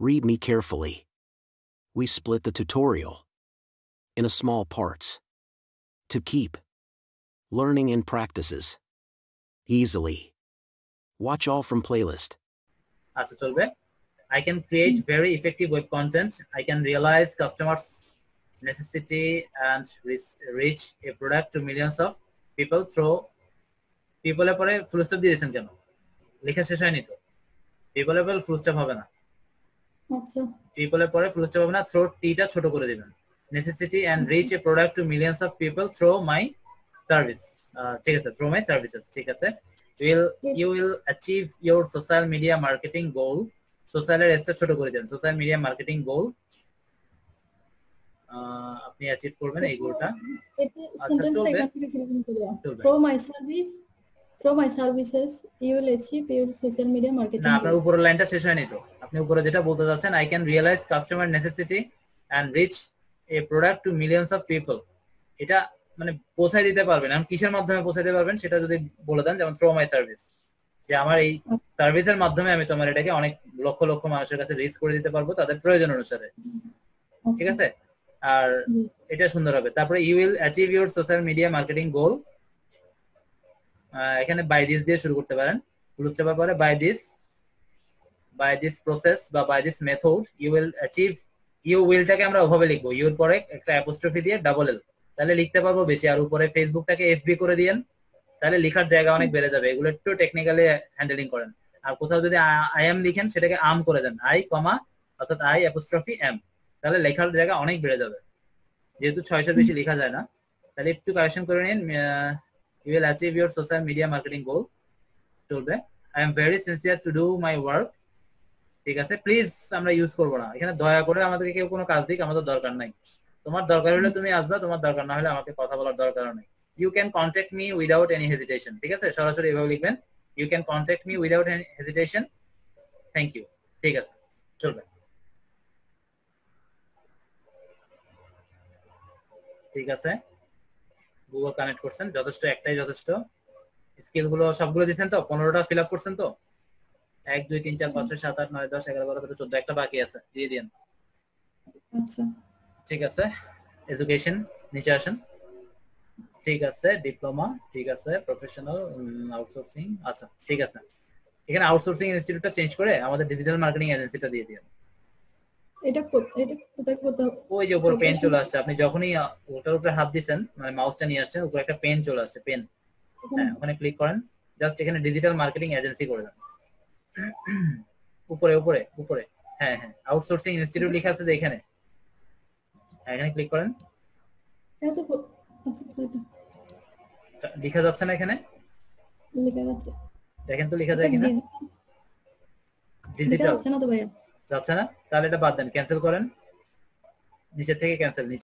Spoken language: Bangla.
Read me carefully. We split the tutorial in a small parts to keep learning and practices easily. Watch all from playlist. আচ্ছা চলবে I can create very effective web content. I can realize customers necessity and reach a product to millions of people through people এর পরে ফুল স্টপ দিয়ে দিয়েছেন কেন লেখা শেষ হয়নি তো people এর পরে ফুল স্টপ হবে না আচ্ছা people এর পরে ফুল স্টপ হবে না through t টা ছোট করে দিবেন necessity and reach a product to millions of people through my service ঠিক আছে through my services ঠিক আছে you will achieve your social media marketing goal social এর স্টেপ ছোট করে দেন social media marketing goal আপনি অ্যাচিভ করবেন এই গোলটা আচ্ছা চলবে through my services you will achieve your social media marketing না আপনার উপরের লাইনটা শেষ হয়নি তো আপনি উপরে যেটা বলতে যাচ্ছেন I can realize customer necessity and reach a product to millions of people এটা মানে পৌঁছায় দিতে পারবেন আপনি কিসের মাধ্যমে পৌঁছায় দিতে পারবেন সেটা যদি বলে দেন যেমন through my service যে আমার এই সার্ভিসের মাধ্যমে আমি তোমার এটাকে অনেক লক্ষ লক্ষ মানুষের কাছে রিচ করে দিতে পারবো তাদের প্রয়োজন অনুসারে ঠিক আছে আর এটা সুন্দর হবে তারপরে you will achieve your social media marketing goal এখানে by this দিয়ে শুরু করতে পারেন ফুল স্টপের পরে by this process বা by this method you will achieve you will টাকে আমরা ওভাবে লিখবো you এর পরে একটা অ্যাপোস্ট্রফি দিয়ে ডাবল এল তাহলে লিখতে পারবো বেশি আর উপরে ফেসবুকটাকে FB করে দিয়েন তাহলে লেখার জায়গা অনেক বেড়ে যাবে এগুলো একটু টেকনিক্যালি হ্যান্ডলিং করেন আর কোথাও যদি I am লিখেন সেটাকে am করে দেন I কমা অর্থাৎ I অ্যাপোস্ট্রফি am তাহলে লেখার জায়গা অনেক বেড়ে যাবে যেহেতু 600 বেশি লেখা যায় না তাহলে একটু কারেকশন করে নিন you will achieve your social media marketing goal চলবে I am very sincere to do my work ঠিক আছে প্লিজ আমরা ইউজ করব না এখানে দয়া করে আমাদেরকে কেউ কোনো কাজ দিক আমাদের দরকার নাই তোমার দরকার হলে তুমি আসবা তোমার দরকার না হলে আমাকে কথা বলার দরকার নেই you can contact me without any hesitation ঠিক আছে সরাসরি এভাবে লিখবেন you can contact me without any hesitation thank you ঠিক আছে চলবে ঠিক আছে গুগল কানেক্ট করছেন যথেষ্ট একটাই যথেষ্ট স্কিল গুলো সবগুলো দিবেন তো 15টা ফিল আপ করছেন তো 1 2 3 4 5 6 7 8 9 10 11 12 13 14 একটা বাকি আছে দিয়ে দেন আচ্ছা ঠিক আছে এডুকেশন নিচে আসেন ঠিক আছে ডিপ্লোমা ঠিক আছে প্রফেশনাল আউটসোর্সিং আচ্ছা ঠিক আছে এখানে আউটসোর্সিং ইনস্টিটিউটটা চেঞ্জ করে আমাদের ডিজিটাল মার্কেটিং এজেন্সিটা দিয়ে দিন এটা কোথায় করতে হবে ওই যে উপর পেন চলে আসছে আপনি যখনই ওটার উপরে হাত দিবেন মানে মাউসটা নিয়ে আসছেন উপরে একটা পেন চলে আসছে পেন হ্যাঁ ওখানে ক্লিক করেন জাস্ট এখানে ডিজিটাল মার্কেটিং এজেন্সি করে দেন উপরে উপরে উপরে হ্যাঁ হ্যাঁ আউটসোর্সিং ইনস্টিটিউট লেখা আছে যে এখানে এখানে ক্লিক করেন এটা তো আচ্ছা লেখা যাচ্ছে না এখানে লেখা যাচ্ছে দেখেন তো লেখা যায় কিনা ডিজিটাল যাচ্ছে না তো ভাইয়া যাচ্ছে না তাহলে এটা বাদ দেন ক্যান্সেল করেন নিচে থেকে ক্যান্সেল